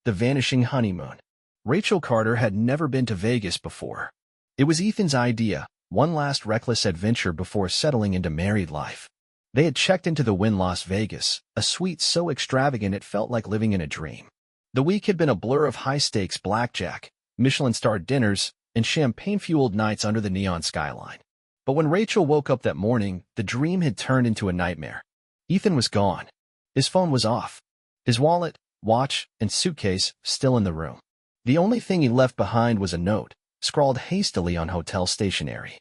The Vanishing Honeymoon. Rachel Carter had never been to Vegas before. It was Ethan's idea, one last reckless adventure before settling into married life. They had checked into the Wynn Las Vegas, a suite so extravagant it felt like living in a dream. The week had been a blur of high-stakes blackjack, Michelin-starred dinners, and champagne-fueled nights under the neon skyline. But when Rachel woke up that morning, the dream had turned into a nightmare. Ethan was gone. His phone was off. His wallet, watch, and suitcase still in the room. The only thing he left behind was a note, scrawled hastily on hotel stationery.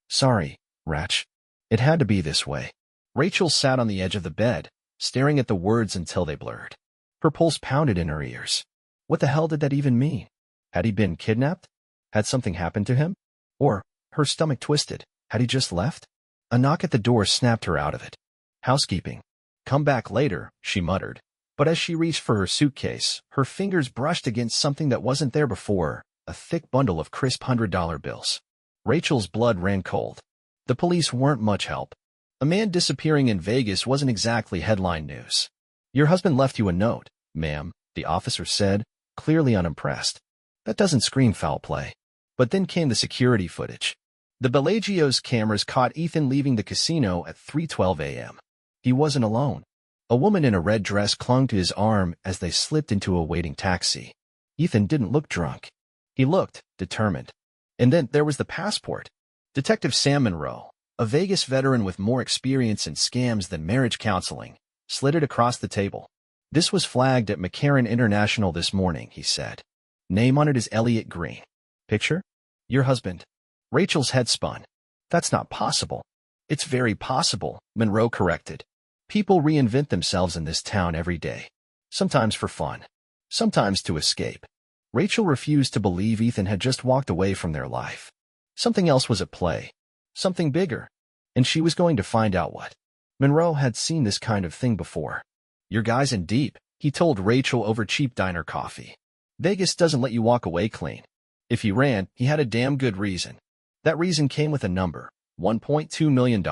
"Sorry, Ratch. It had to be this way." Rachel sat on the edge of the bed, staring at the words until they blurred. Her pulse pounded in her ears. What the hell did that even mean? Had he been kidnapped? Had something happened to him? Or, her stomach twisted, had he just left? A knock at the door snapped her out of it. "Housekeeping. Come back later," she muttered. But as she reached for her suitcase, her fingers brushed against something that wasn't there before, a thick bundle of crisp $100 bills. Rachel's blood ran cold. The police weren't much help. A man disappearing in Vegas wasn't exactly headline news. "Your husband left you a note, ma'am," the officer said, clearly unimpressed. That doesn't scream foul play. But then came the security footage. The Bellagio's cameras caught Ethan leaving the casino at 3:12 a.m. He wasn't alone. A woman in a red dress clung to his arm as they slipped into a waiting taxi. Ethan didn't look drunk. He looked determined. And then there was the passport. Detective Sam Monroe, a Vegas veteran with more experience in scams than marriage counseling, slid it across the table. "This was flagged at McCarran International this morning," he said. "Name on it is Elliot Green. Picture? Your husband." Rachel's head spun. "That's not possible." "It's very possible," Monroe corrected. "People reinvent themselves in this town every day. Sometimes for fun. Sometimes to escape." Rachel refused to believe Ethan had just walked away from their life. Something else was at play. Something bigger. And she was going to find out what. Monroe had seen this kind of thing before. "Your guy's in deep," he told Rachel over cheap diner coffee. "Vegas doesn't let you walk away clean. If he ran, he had a damn good reason. That reason came with a number, $1.2 million.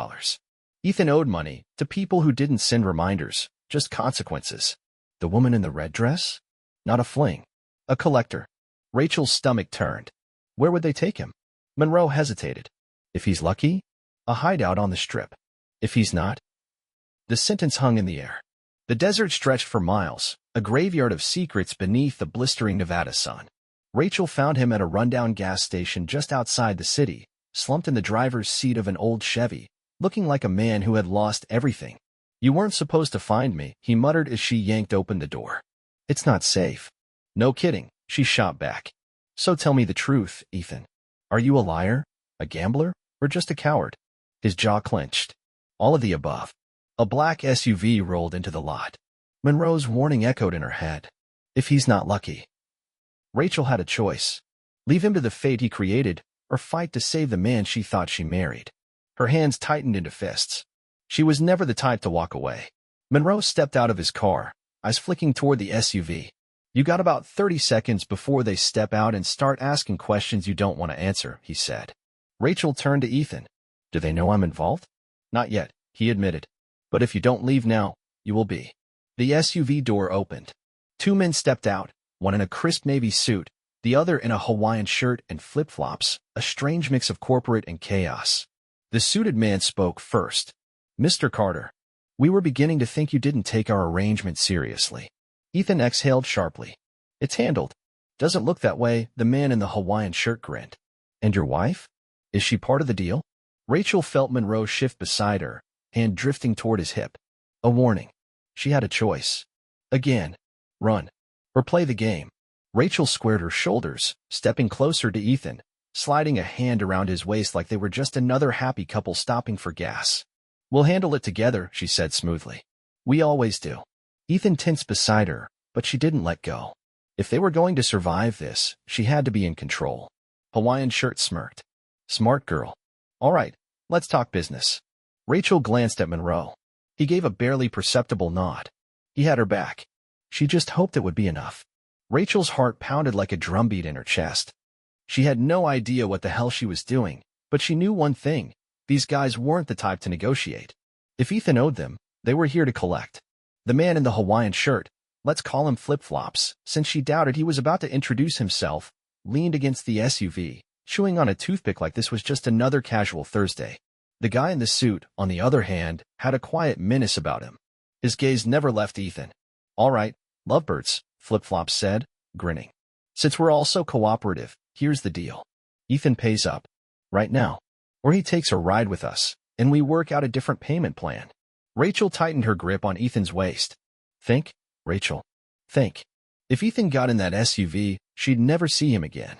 Ethan owed money to people who didn't send reminders, just consequences. The woman in the red dress? Not a fling. A collector." Rachel's stomach turned. Where would they take him? Monroe hesitated. If he's lucky, a hideout on the Strip. If he's not? The sentence hung in the air. The desert stretched for miles, a graveyard of secrets beneath the blistering Nevada sun. Rachel found him at a rundown gas station just outside the city, slumped in the driver's seat of an old Chevy, looking like a man who had lost everything. "You weren't supposed to find me," he muttered as she yanked open the door. "It's not safe." "No kidding," she shot back. "So tell me the truth, Ethan. Are you a liar, a gambler, or just a coward?" His jaw clenched. "All of the above." A black SUV rolled into the lot. Monroe's warning echoed in her head. If he's not lucky. Rachel had a choice. Leave him to the fate he created, or fight to save the man she thought she married. Her hands tightened into fists. She was never the type to walk away. Monroe stepped out of his car, eyes flicking toward the SUV. "You got about 30 seconds before they step out and start asking questions you don't want to answer," he said. Rachel turned to Ethan. "Do they know I'm involved?" "Not yet," he admitted. "But if you don't leave now, you will be." The SUV door opened. Two men stepped out, one in a crisp navy suit, the other in a Hawaiian shirt and flip-flops, a strange mix of corporate and chaos. The suited man spoke first. "Mr. Carter, we were beginning to think you didn't take our arrangement seriously." Ethan exhaled sharply. "It's handled." "Doesn't look that way," the man in the Hawaiian shirt grinned. "And your wife? Is she part of the deal?" Rachel felt Monroe shift beside her, hand drifting toward his hip. A warning. She had a choice. Again. Run. Or play the game. Rachel squared her shoulders, stepping closer to Ethan, sliding a hand around his waist like they were just another happy couple stopping for gas. "We'll handle it together," she said smoothly. "We always do." Ethan tensed beside her, but she didn't let go. If they were going to survive this, she had to be in control. Hawaiian shirt smirked. "Smart girl. All right, let's talk business." Rachel glanced at Monroe. He gave a barely perceptible nod. He had her back. She just hoped it would be enough. Rachel's heart pounded like a drumbeat in her chest. She had no idea what the hell she was doing, but she knew one thing. These guys weren't the type to negotiate. If Ethan owed them, they were here to collect. The man in the Hawaiian shirt, let's call him Flip-Flops, since she doubted he was about to introduce himself, leaned against the SUV, chewing on a toothpick like this was just another casual Thursday. The guy in the suit, on the other hand, had a quiet menace about him. His gaze never left Ethan. All right, lovebirds, Flip-Flops said, grinning. Since we're all so cooperative, here's the deal. Ethan pays up. Right now. Or he takes a ride with us, and we work out a different payment plan. Rachel tightened her grip on Ethan's waist. Think, Rachel. Think. If Ethan got in that SUV, she'd never see him again.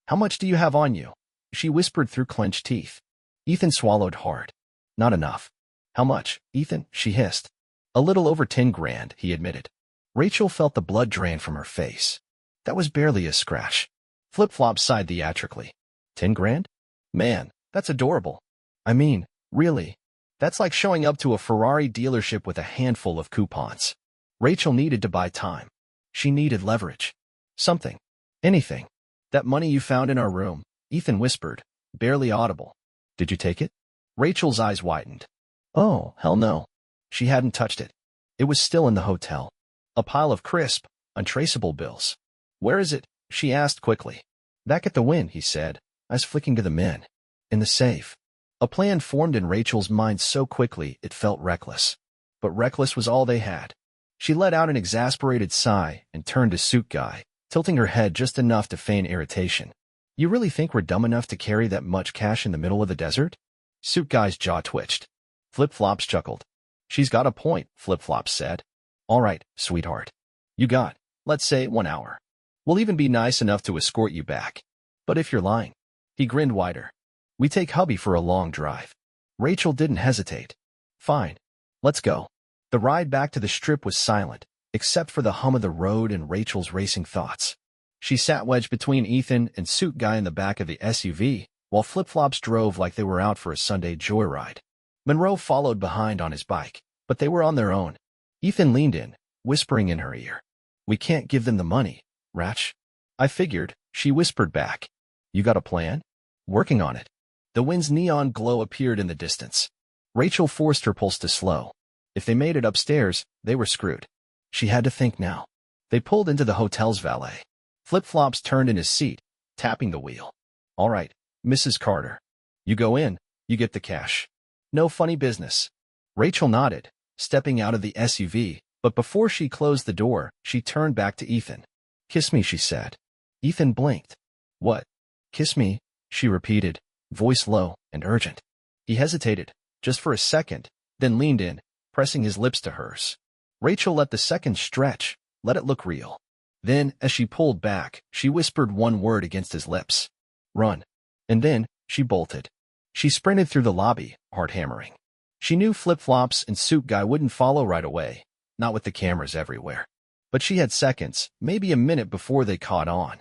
How much do you have on you? She whispered through clenched teeth. Ethan swallowed hard. Not enough. How much, Ethan? She hissed. A little over 10 grand, he admitted. Rachel felt the blood drain from her face. That was barely a scratch. Flip-Flop sighed theatrically. 10 grand? Man, that's adorable. I mean, really. That's like showing up to a Ferrari dealership with a handful of coupons. Rachel needed to buy time. She needed leverage. Something. Anything. That money you found in our room, Ethan whispered, barely audible. Did you take it? Rachel's eyes widened. Oh, hell no. She hadn't touched it. It was still in the hotel. A pile of crisp, untraceable bills. Where is it? She asked quickly. Back at the Wynn, he said, eyes flicking to the men. In the safe. A plan formed in Rachel's mind so quickly it felt reckless. But reckless was all they had. She let out an exasperated sigh and turned to Suit Guy, tilting her head just enough to feign irritation. You really think we're dumb enough to carry that much cash in the middle of the desert? Suit Guy's jaw twitched. Flip-Flops chuckled. She's got a point, Flip-Flops said. All right, sweetheart. You got, let's say, 1 hour. We'll even be nice enough to escort you back. But if you're lying. He grinned wider. We take hubby for a long drive. Rachel didn't hesitate. Fine. Let's go. The ride back to the Strip was silent, except for the hum of the road and Rachel's racing thoughts. She sat wedged between Ethan and Suit Guy in the back of the SUV, while Flip-Flops drove like they were out for a Sunday joyride. Monroe followed behind on his bike, but they were on their own. Ethan leaned in, whispering in her ear. We can't give them the money, Ratch. I figured, she whispered back. You got a plan? Working on it. The Wynn's neon glow appeared in the distance. Rachel forced her pulse to slow. If they made it upstairs, they were screwed. She had to think now. They pulled into the hotel's valet. Flip-Flops turned in his seat, tapping the wheel. All right, Mrs. Carter. You go in, you get the cash. No funny business. Rachel nodded, stepping out of the SUV, but before she closed the door, she turned back to Ethan. Kiss me, she said. Ethan blinked. What? Kiss me, she repeated, voice low and urgent. He hesitated, just for a second, then leaned in, pressing his lips to hers. Rachel let the second stretch, let it look real. Then, as she pulled back, she whispered one word against his lips. Run. And then, she bolted. She sprinted through the lobby, heart hammering. She knew Flip-Flops and Suit Guy wouldn't follow right away, not with the cameras everywhere. But she had seconds, maybe a minute before they caught on.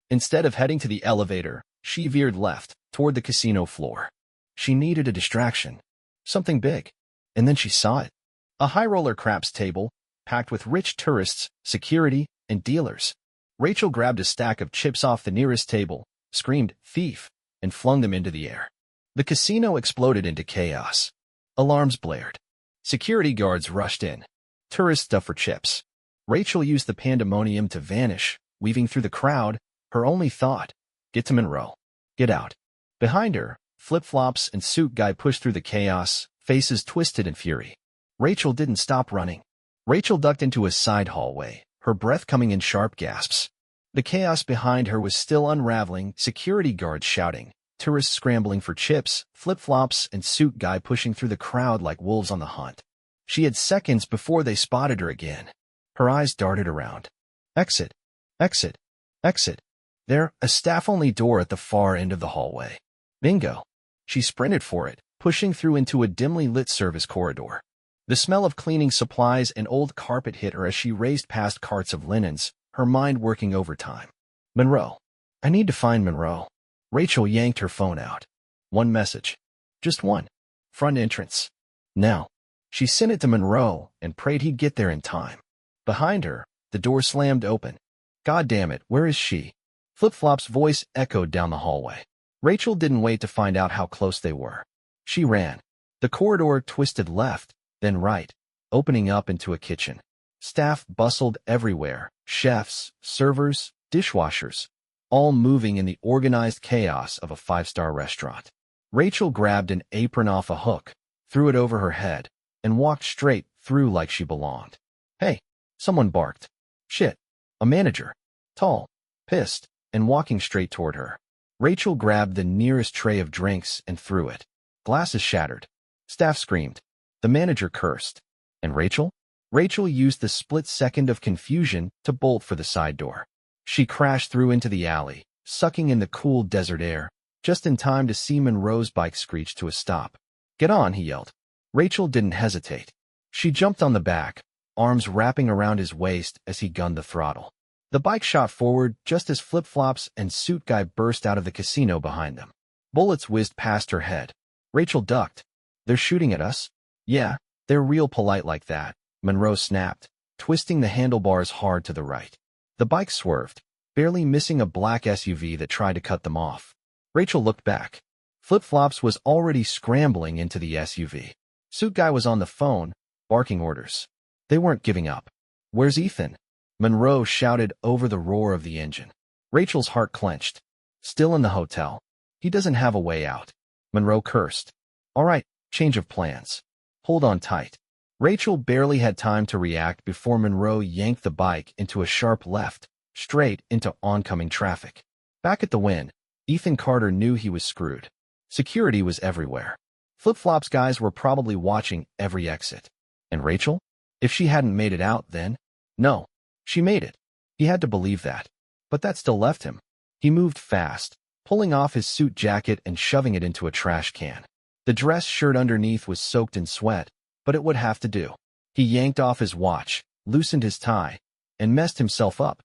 Instead of heading to the elevator, she veered left, toward the casino floor. She needed a distraction. Something big. And then she saw it. A high-roller craps table, packed with rich tourists, security, and dealers. Rachel grabbed a stack of chips off the nearest table, screamed, thief, and flung them into the air. The casino exploded into chaos. Alarms blared. Security guards rushed in. Tourists dug for chips. Rachel used the pandemonium to vanish, weaving through the crowd, her only thought, get to Monroe. Get out. Behind her, Flip-Flops and Suit Guy pushed through the chaos, faces twisted in fury. Rachel didn't stop running. Rachel ducked into a side hallway, her breath coming in sharp gasps. The chaos behind her was still unraveling, security guards shouting, tourists scrambling for chips, Flip-Flops and Suit Guy pushing through the crowd like wolves on the hunt. She had seconds before they spotted her again. Her eyes darted around. Exit. Exit. Exit. There, a staff-only door at the far end of the hallway. Bingo. She sprinted for it, pushing through into a dimly lit service corridor. The smell of cleaning supplies and old carpet hit her as she raced past carts of linens, her mind working overtime. Monroe. I need to find Monroe. Rachel yanked her phone out. One message. Just one. Front entrance. Now. She sent it to Monroe and prayed he'd get there in time. Behind her, the door slammed open. God damn it, where is she? Flip-Flop's voice echoed down the hallway. Rachel didn't wait to find out how close they were. She ran. The corridor twisted left, then right, opening up into a kitchen. Staff bustled everywhere, chefs, servers, dishwashers, all moving in the organized chaos of a five-star restaurant. Rachel grabbed an apron off a hook, threw it over her head, and walked straight through like she belonged. Hey, someone barked. Shit, a manager. Tall, pissed, and walking straight toward her. Rachel grabbed the nearest tray of drinks and threw it. Glasses shattered. Staff screamed. The manager cursed. And Rachel? Rachel used the split second of confusion to bolt for the side door. She crashed through into the alley, sucking in the cool desert air, just in time to see Monroe's bike screech to a stop. Get on, he yelled. Rachel didn't hesitate. She jumped on the back, arms wrapping around his waist as he gunned the throttle. The bike shot forward just as flip-flops and suit guy burst out of the casino behind them. Bullets whizzed past her head. Rachel ducked. They're shooting at us? Yeah, they're real polite like that, Monroe snapped, twisting the handlebars hard to the right. The bike swerved, barely missing a black SUV that tried to cut them off. Rachel looked back. Flip-flops was already scrambling into the SUV. Suit guy was on the phone, barking orders. They weren't giving up. Where's Ethan? Monroe shouted over the roar of the engine. Rachel's heart clenched. Still in the hotel. He doesn't have a way out. Monroe cursed. All right, change of plans. Hold on tight. Rachel barely had time to react before Monroe yanked the bike into a sharp left, straight into oncoming traffic. Back at the Wynn, Ethan Carter knew he was screwed. Security was everywhere. Flip-flops guys were probably watching every exit. And Rachel? If she hadn't made it out then? No, she made it. He had to believe that. But that still left him. He moved fast, pulling off his suit jacket and shoving it into a trash can. The dress shirt underneath was soaked in sweat, but it would have to do. He yanked off his watch, loosened his tie, and messed himself up.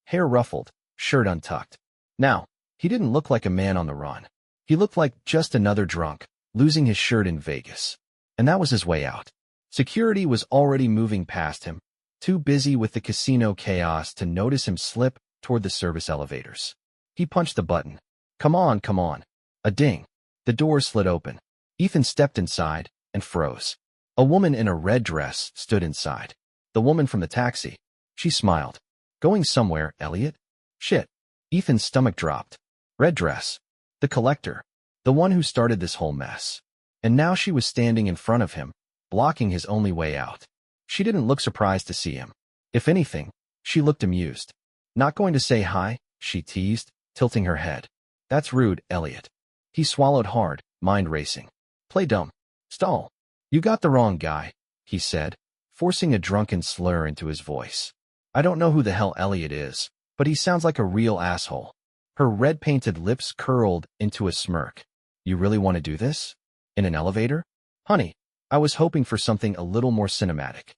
Hair ruffled, shirt untucked. Now, he didn't look like a man on the run. He looked like just another drunk, losing his shirt in Vegas. And that was his way out. Security was already moving past him, too busy with the casino chaos to notice him slip toward the service elevators. He punched the button. Come on, come on. A ding. The door slid open. Ethan stepped inside and froze. A woman in a red dress stood inside. The woman from the taxi. She smiled. Going somewhere, Elliot? Shit. Ethan's stomach dropped. Red dress. The collector. The one who started this whole mess. And now she was standing in front of him, blocking his only way out. She didn't look surprised to see him. If anything, she looked amused. Not going to say hi, she teased, tilting her head. That's rude, Elliot. He swallowed hard, mind racing. Play dumb. Stall. You got the wrong guy, he said, forcing a drunken slur into his voice. I don't know who the hell Elliot is, but he sounds like a real asshole. Her red-painted lips curled into a smirk. You really want to do this? In an elevator? Honey, I was hoping for something a little more cinematic.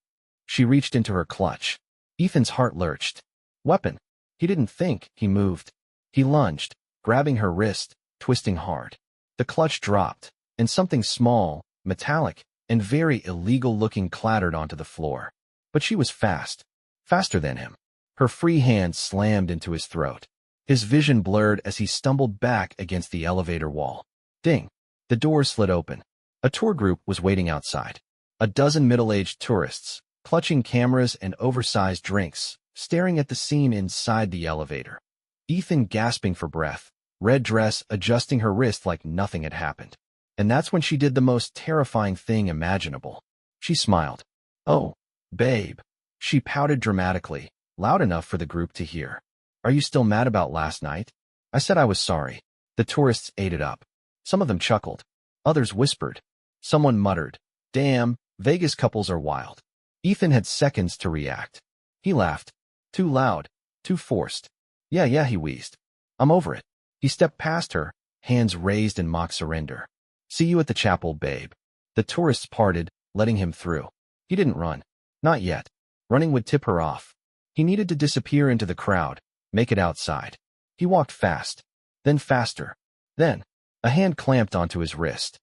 She reached into her clutch. Ethan's heart lurched. Weapon. He didn't think, he moved. He lunged, grabbing her wrist, twisting hard. The clutch dropped, and something small, metallic, and very illegal-looking clattered onto the floor. But she was fast. Faster than him. Her free hand slammed into his throat. His vision blurred as he stumbled back against the elevator wall. Ding. The door slid open. A tour group was waiting outside. A dozen middle-aged tourists, clutching cameras and oversized drinks, staring at the scene inside the elevator. Ethan gasping for breath, red dress adjusting her wrist like nothing had happened. And that's when she did the most terrifying thing imaginable. She smiled. Oh, babe. She pouted dramatically, loud enough for the group to hear. Are you still mad about last night? I said I was sorry. The tourists ate it up. Some of them chuckled. Others whispered. Someone muttered, damn, Vegas couples are wild. Ethan had seconds to react. He laughed. Too loud. Too forced. Yeah, he wheezed. I'm over it. He stepped past her, hands raised in mock surrender. See you at the chapel, babe. The tourists parted, letting him through. He didn't run. Not yet. Running would tip her off. He needed to disappear into the crowd, make it outside. He walked fast. Then faster. Then, a hand clamped onto his wrist.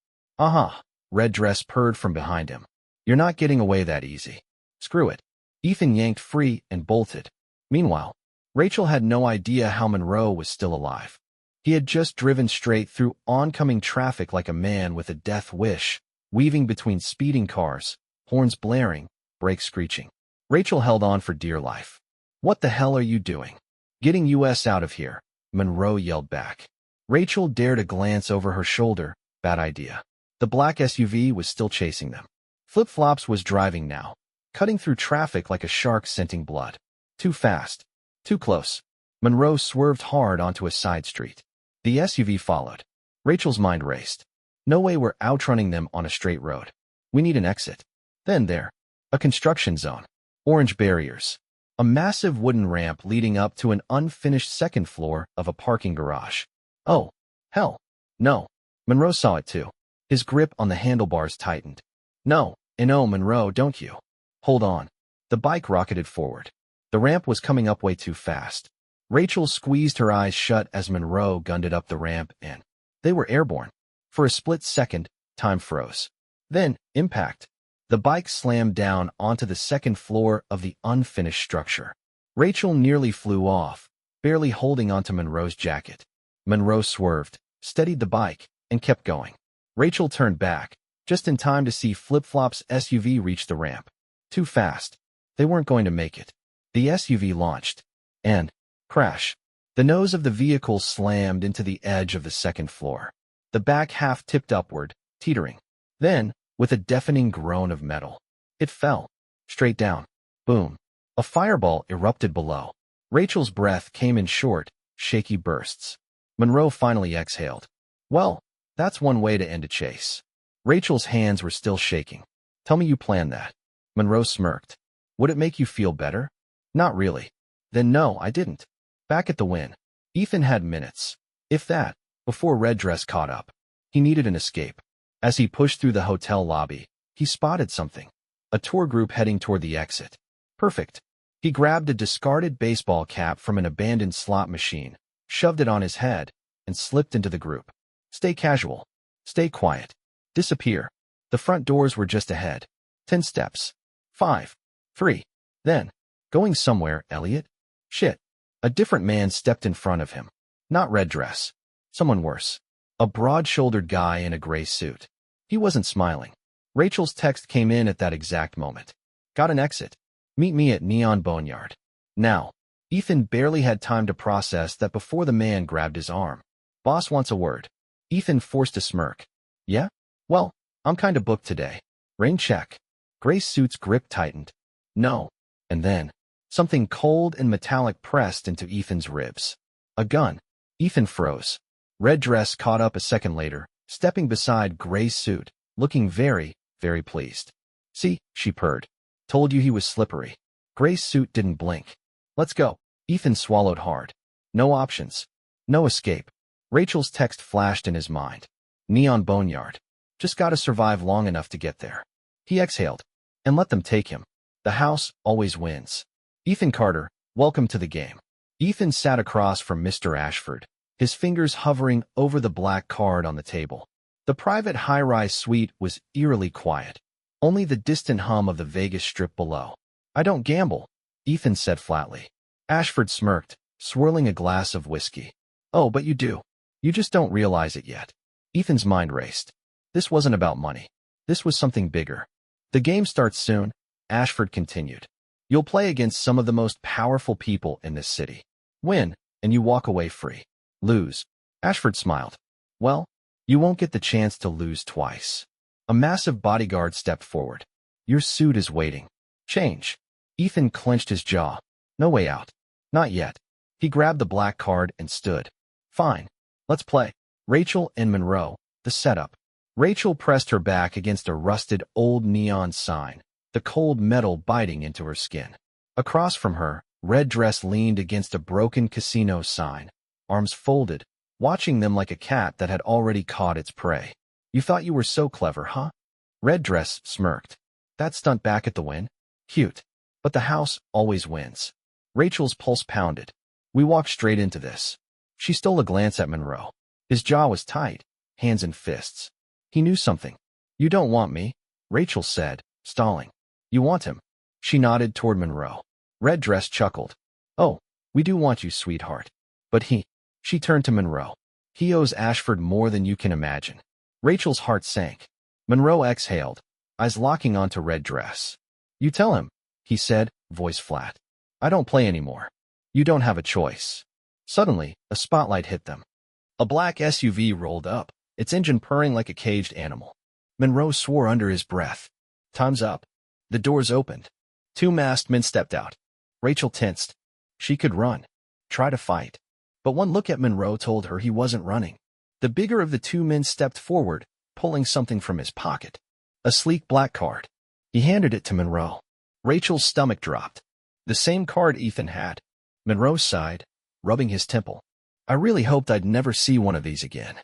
Red dress purred from behind him. You're not getting away that easy. Screw it. Ethan yanked free and bolted. Meanwhile, Rachel had no idea how Monroe was still alive. He had just driven straight through oncoming traffic like a man with a death wish, weaving between speeding cars, horns blaring, brakes screeching. Rachel held on for dear life. What the hell are you doing? Getting us out of here, Monroe yelled back. Rachel dared a glance over her shoulder. Bad idea. The black SUV was still chasing them. Flip-Flops was driving now, cutting through traffic like a shark scenting blood. Too fast. Too close. Monroe swerved hard onto a side street. The SUV followed. Rachel's mind raced. No way we're outrunning them on a straight road. We need an exit. Then there. A construction zone. Orange barriers. A massive wooden ramp leading up to an unfinished second floor of a parking garage. Oh, hell. No. Monroe saw it too. His grip on the handlebars tightened. No, Monroe, don't you. Hold on. The bike rocketed forward. The ramp was coming up way too fast. Rachel squeezed her eyes shut as Monroe gunned it up the ramp and they were airborne. For a split second, time froze. Then, impact. The bike slammed down onto the second floor of the unfinished structure. Rachel nearly flew off, barely holding onto Monroe's jacket. Monroe swerved, steadied the bike, and kept going. Rachel turned back, just in time to see Flip-Flop's SUV reach the ramp. Too fast. They weren't going to make it. The SUV launched. And, crash. The nose of the vehicle slammed into the edge of the second floor. The back half tipped upward, teetering. Then, with a deafening groan of metal, it fell. Straight down. Boom. A fireball erupted below. Rachel's breath came in short, shaky bursts. Monroe finally exhaled. Well, that's one way to end a chase. Rachel's hands were still shaking. Tell me you planned that. Monroe smirked. Would it make you feel better? Not really. Then no, I didn't. Back at the Wynn, Ethan had minutes, if that, before Red Dress caught up. He needed an escape. As he pushed through the hotel lobby, he spotted something. A tour group heading toward the exit. Perfect. He grabbed a discarded baseball cap from an abandoned slot machine, shoved it on his head, and slipped into the group. Stay casual. Stay quiet. Disappear. The front doors were just ahead. 10 steps. 5. 3. Then, going somewhere, Elliot? Shit. A different man stepped in front of him. Not Red Dress. Someone worse. A broad-shouldered guy in a gray suit. He wasn't smiling. Rachel's text came in at that exact moment. Got an exit. Meet me at Neon Boneyard. Now. Ethan barely had time to process that before the man grabbed his arm. Boss wants a word. Ethan forced a smirk. Yeah? Well, I'm kinda booked today. Rain check. Gray suit's grip tightened. No. And then, something cold and metallic pressed into Ethan's ribs. A gun. Ethan froze. Red Dress caught up a second later, stepping beside Gray suit, looking very, very pleased. See, she purred. Told you he was slippery. Gray suit didn't blink. Let's go. Ethan swallowed hard. No options. No escape. Rachel's text flashed in his mind. Neon Boneyard. Just gotta survive long enough to get there. He exhaled. And let them take him. The house always wins. Ethan Carter, welcome to the game. Ethan sat across from Mr. Ashford, his fingers hovering over the black card on the table. The private high-rise suite was eerily quiet. Only the distant hum of the Vegas Strip below. I don't gamble, Ethan said flatly. Ashford smirked, swirling a glass of whiskey. Oh, but you do. You just don't realize it yet. Ethan's mind raced. This wasn't about money. This was something bigger. The game starts soon, Ashford continued. You'll play against some of the most powerful people in this city. Win, and you walk away free. Lose. Ashford smiled. Well, you won't get the chance to lose twice. A massive bodyguard stepped forward. Your suit is waiting. Change. Ethan clenched his jaw. No way out. Not yet. He grabbed the black card and stood. Fine. Let's play. Rachel and Monroe, the setup. Rachel pressed her back against a rusted old neon sign, the cold metal biting into her skin. Across from her, Red Dress leaned against a broken casino sign, arms folded, watching them like a cat that had already caught its prey. You thought you were so clever, huh? Red Dress smirked. That stunt back at the Wynn? Cute. But the house always wins. Rachel's pulse pounded. We walked straight into this. She stole a glance at Monroe. His jaw was tight, hands in fists. He knew something. You don't want me, Rachel said, stalling. You want him. She nodded toward Monroe. Red Dress chuckled. Oh, we do want you, sweetheart. But she turned to Monroe. He owes Ashford more than you can imagine. Rachel's heart sank. Monroe exhaled, eyes locking onto Red Dress. You tell him. he said, voice flat. I don't play anymore. You don't have a choice. Suddenly, a spotlight hit them. A black SUV rolled up, its engine purring like a caged animal. Monroe swore under his breath. Time's up. The doors opened. Two masked men stepped out. Rachel tensed. She could run. Try to fight. But one look at Monroe told her he wasn't running. The bigger of the two men stepped forward, pulling something from his pocket. A sleek black card. He handed it to Monroe. Rachel's stomach dropped. The same card Ethan had. Monroe sighed, rubbing his temple. I really hoped I'd never see one of these again.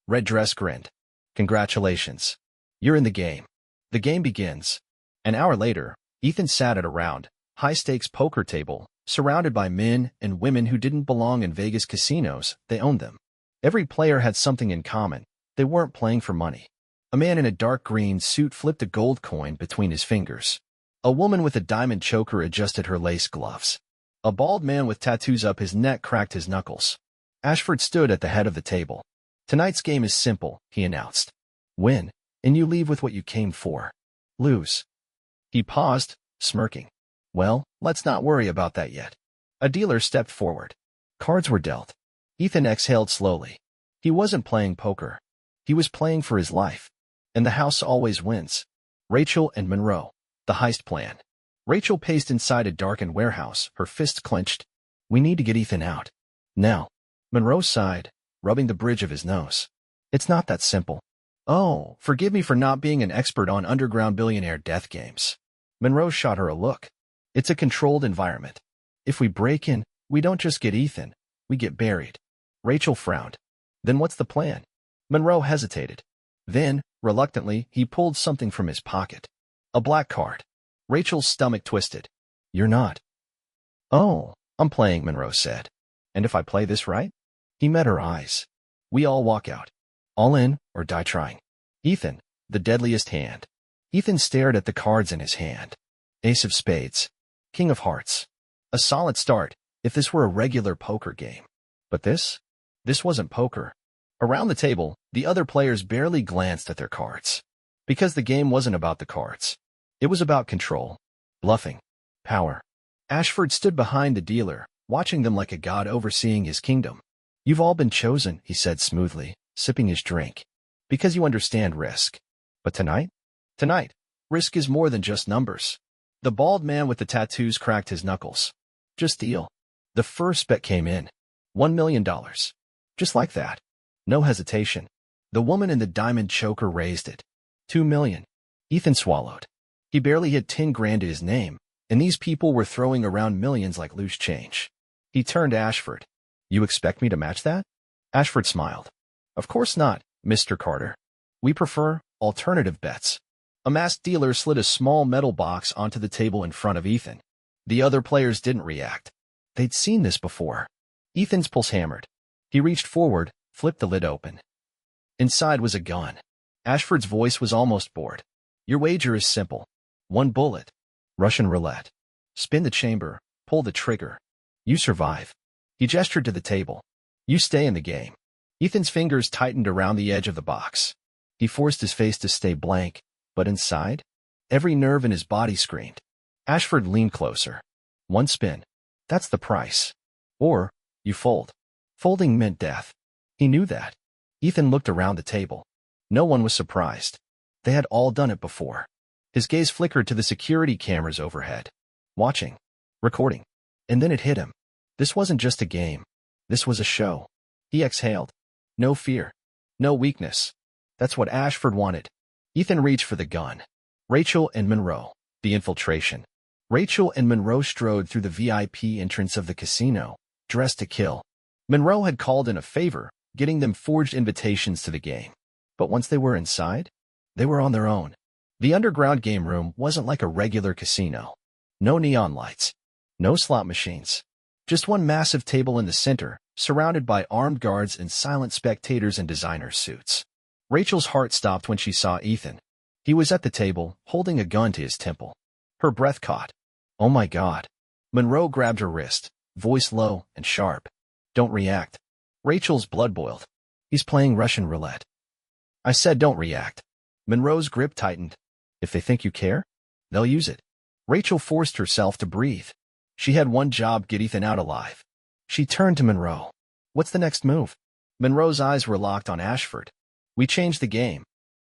Red Dress grinned. Congratulations. You're in the game. The game begins. An hour later, Ethan sat at a round, high-stakes poker table, surrounded by men and women who didn't belong in Vegas casinos. They owned them. Every player had something in common. They weren't playing for money. A man in a dark green suit flipped a gold coin between his fingers. A woman with a diamond choker adjusted her lace gloves. A bald man with tattoos up his neck cracked his knuckles. Ashford stood at the head of the table. Tonight's game is simple, he announced. Win, and you leave with what you came for. Lose. He paused, smirking. Well, let's not worry about that yet. A dealer stepped forward. Cards were dealt. Ethan exhaled slowly. He wasn't playing poker. He was playing for his life. And the house always wins. Rachel and Monroe. The heist plan. Rachel paced inside a darkened warehouse, her fists clenched. We need to get Ethan out. Now. Monroe sighed, rubbing the bridge of his nose. It's not that simple. Oh, forgive me for not being an expert on underground billionaire death games. Monroe shot her a look. It's a controlled environment. If we break in, we don't just get Ethan, we get buried. Rachel frowned. Then what's the plan? Monroe hesitated. Then, reluctantly, he pulled something from his pocket. A black card. Rachel's stomach twisted. You're not. Oh, I'm playing, Monroe said. And if I play this right? He met her eyes. We all walk out. All in, or die trying. Ethan, the deadliest hand. Ethan stared at the cards in his hand. Ace of spades. King of hearts. A solid start, if this were a regular poker game. But this? This wasn't poker. Around the table, the other players barely glanced at their cards. Because the game wasn't about the cards. It was about control, bluffing, power. Ashford stood behind the dealer, watching them like a god overseeing his kingdom. You've all been chosen, he said smoothly, sipping his drink. Because you understand risk. But tonight? Tonight, risk is more than just numbers. The bald man with the tattoos cracked his knuckles. Just deal. The first bet came in. $1 million. Just like that. No hesitation. The woman in the diamond choker raised it. $2 million. Ethan swallowed. He barely hit 10 grand to his name, and these people were throwing around millions like loose change. He turned to Ashford. You expect me to match that? Ashford smiled. Of course not, Mr. Carter. We prefer alternative bets. A masked dealer slid a small metal box onto the table in front of Ethan. The other players didn't react. They'd seen this before. Ethan's pulse hammered. He reached forward, flipped the lid open. Inside was a gun. Ashford's voice was almost bored. Your wager is simple. 1 bullet. Russian roulette. Spin the chamber, pull the trigger. You survive. He gestured to the table. You stay in the game. Ethan's fingers tightened around the edge of the box. He forced his face to stay blank, but inside, every nerve in his body screamed. Ashford leaned closer. 1 spin. That's the price. Or, you fold. Folding meant death. He knew that. Ethan looked around the table. No one was surprised. They had all done it before. His gaze flickered to the security cameras overhead. Watching. Recording. And then it hit him. This wasn't just a game. This was a show. He exhaled. No fear. No weakness. That's what Ashford wanted. Ethan reached for the gun. Rachel and Monroe. The infiltration. Rachel and Monroe strode through the VIP entrance of the casino, dressed to kill. Monroe had called in a favor, getting them forged invitations to the game. But once they were inside, they were on their own. The underground game room wasn't like a regular casino. No neon lights. No slot machines. Just one massive table in the center, surrounded by armed guards and silent spectators in designer suits. Rachel's heart stopped when she saw Ethan. He was at the table, holding a gun to his temple. Her breath caught. Oh my God. Monroe grabbed her wrist, voice low and sharp. Don't react. Rachel's blood boiled. He's playing Russian roulette. I said don't react. Monroe's grip tightened. If they think you care, they'll use it. Rachel forced herself to breathe. She had one job: get Ethan out alive. She turned to Monroe. What's the next move? Monroe's eyes were locked on Ashford. We changed the game.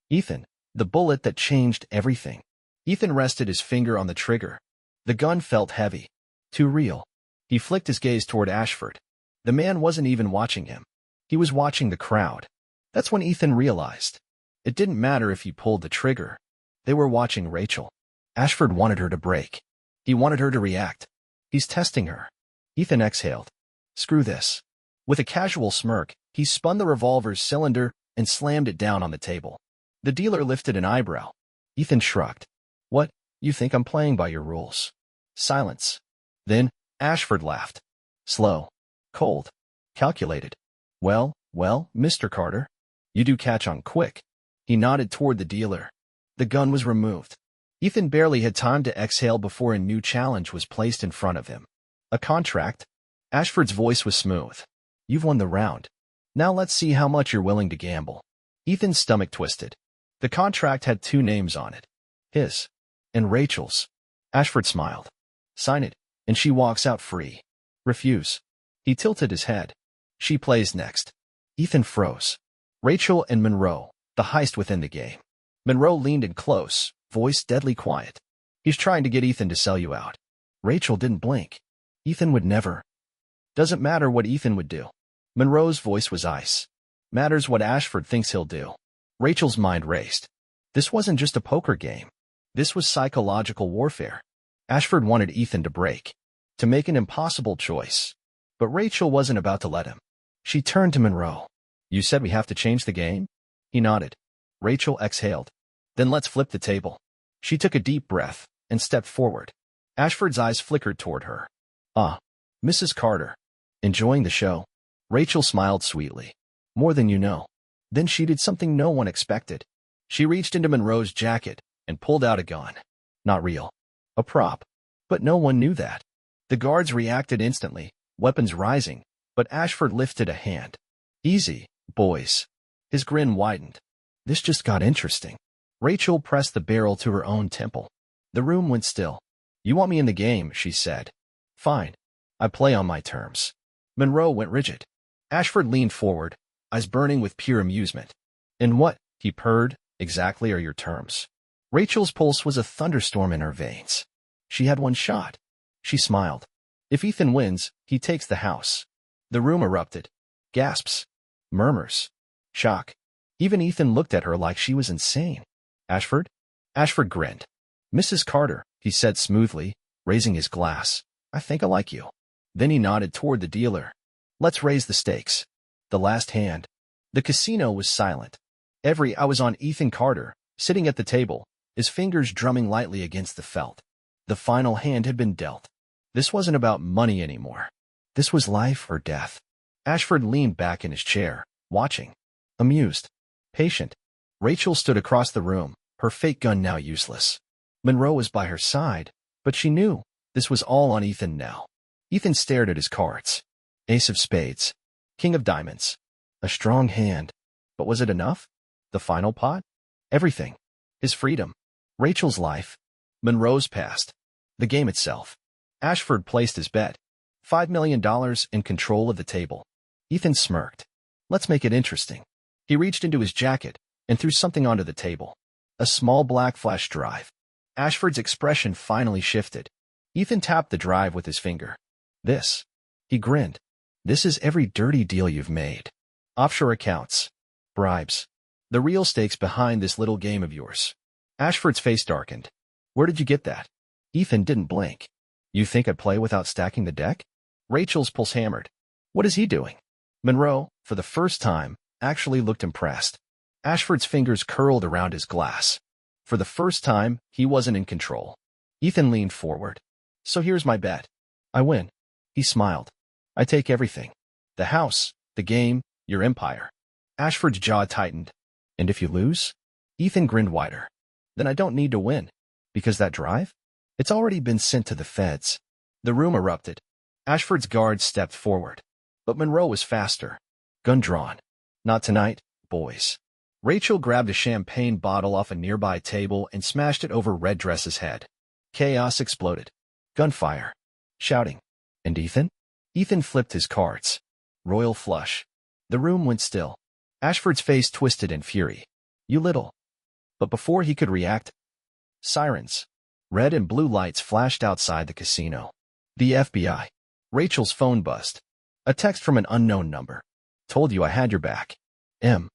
Ethan, the bullet that changed everything. Ethan rested his finger on the trigger. The gun felt heavy. Too real. He flicked his gaze toward Ashford. The man wasn't even watching him. He was watching the crowd. That's when Ethan realized. It didn't matter if he pulled the trigger. They were watching Rachel. Ashford wanted her to break. He wanted her to react. He's testing her. Ethan exhaled. Screw this. With a casual smirk, he spun the revolver's cylinder and slammed it down on the table. The dealer lifted an eyebrow. Ethan shrugged. What? You think I'm playing by your rules? Silence. Then, Ashford laughed. Slow. Cold. Calculated. Well, Mr. Carter. You do catch on quick. He nodded toward the dealer. The gun was removed. Ethan barely had time to exhale before a new challenge was placed in front of him. A contract? Ashford's voice was smooth. You've won the round. Now let's see how much you're willing to gamble. Ethan's stomach twisted. The contract had two names on it. His. And Rachel's. Ashford smiled. Sign it, and she walks out free. Refuse. He tilted his head. She plays next. Ethan froze. Rachel and Monroe, the heist within the game. Monroe leaned in close, voice deadly quiet. He's trying to get Ethan to sell you out. Rachel didn't blink. Ethan would never. Doesn't matter what Ethan would do. Monroe's voice was ice. Matters what Ashford thinks he'll do. Rachel's mind raced. This wasn't just a poker game. This was psychological warfare. Ashford wanted Ethan to break, to make an impossible choice. But Rachel wasn't about to let him. She turned to Monroe. You said we have to change the game? He nodded. Rachel exhaled. Then let's flip the table. She took a deep breath and stepped forward. Ashford's eyes flickered toward her. Mrs. Carter. Enjoying the show? Rachel smiled sweetly. More than you know. Then she did something no one expected. She reached into Monroe's jacket and pulled out a gun. Not real. A prop. But no one knew that. The guards reacted instantly, weapons rising, but Ashford lifted a hand. Easy, boys. His grin widened. This just got interesting. Rachel pressed the barrel to her own temple. The room went still. You want me in the game, she said. Fine. I play on my terms. Monroe went rigid. Ashford leaned forward, eyes burning with pure amusement. And what, he purred, exactly are your terms? Rachel's pulse was a thunderstorm in her veins. She had one shot. She smiled. If Ethan wins, he takes the house. The room erupted. Gasps. Murmurs. Shock. Even Ethan looked at her like she was insane. Ashford? Ashford grinned. Mrs. Carter, he said smoothly, raising his glass. I think I like you. Then he nodded toward the dealer. Let's raise the stakes. The last hand. The casino was silent. I was on Ethan Carter, sitting at the table, his fingers drumming lightly against the felt. The final hand had been dealt. This wasn't about money anymore. This was life or death. Ashford leaned back in his chair, watching. Amused. Patient. Rachel stood across the room, her fake gun now useless. Monroe was by her side, but she knew this was all on Ethan now. Ethan stared at his cards. Ace of spades. King of diamonds. A strong hand. But was it enough? The final pot? Everything. His freedom. Rachel's life. Monroe's past. The game itself. Ashford placed his bet. $5 million in control of the table. Ethan smirked. Let's make it interesting. He reached into his jacket and threw something onto the table. A small black flash drive. Ashford's expression finally shifted. Ethan tapped the drive with his finger. This. He grinned. This is every dirty deal you've made. Offshore accounts. Bribes. The real stakes behind this little game of yours. Ashford's face darkened. Where did you get that? Ethan didn't blink. You think I'd play without stacking the deck? Rachel's pulse hammered. What is he doing? Monroe, for the first time, actually looked impressed. Ashford's fingers curled around his glass. For the first time, he wasn't in control. Ethan leaned forward. So here's my bet. I win. He smiled. I take everything. The house, the game, your empire. Ashford's jaw tightened. And if you lose? Ethan grinned wider. Then I don't need to win. Because that drive? It's already been sent to the feds. The room erupted. Ashford's guards stepped forward. But Monroe was faster. Gun drawn. Not tonight, boys. Rachel grabbed a champagne bottle off a nearby table and smashed it over Red Dress's head. Chaos exploded. Gunfire. Shouting. And Ethan? Ethan flipped his cards. Royal flush. The room went still. Ashford's face twisted in fury. You little. But before he could react, sirens. Red and blue lights flashed outside the casino. The FBI. Rachel's phone buzzed. A text from an unknown number. Told you I had your back. M.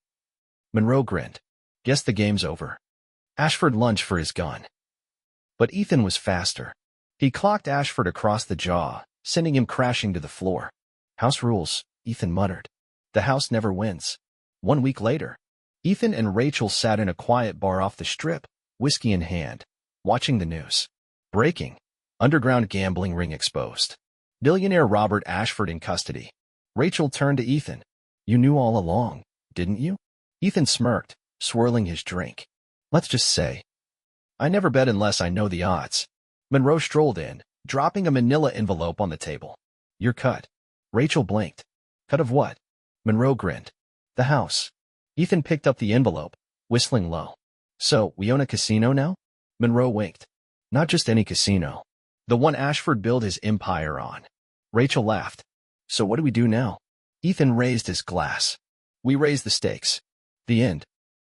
Monroe grinned. Guess the game's over. Ashford lunged for his gun. But Ethan was faster. He clocked Ashford across the jaw, sending him crashing to the floor. House rules, Ethan muttered. The house never wins. 1 week later, Ethan and Rachel sat in a quiet bar off the strip, whiskey in hand, watching the news. Breaking. Underground gambling ring exposed. Billionaire Robert Ashford in custody. Rachel turned to Ethan. You knew all along, didn't you? Ethan smirked, swirling his drink. Let's just say, I never bet unless I know the odds. Monroe strolled in, dropping a manila envelope on the table. You're cut. Rachel blinked. Cut of what? Monroe grinned. The house. Ethan picked up the envelope, whistling low. So, we own a casino now? Monroe winked. Not just any casino. The one Ashford built his empire on. Rachel laughed. So what do we do now? Ethan raised his glass. We raise the stakes. The end.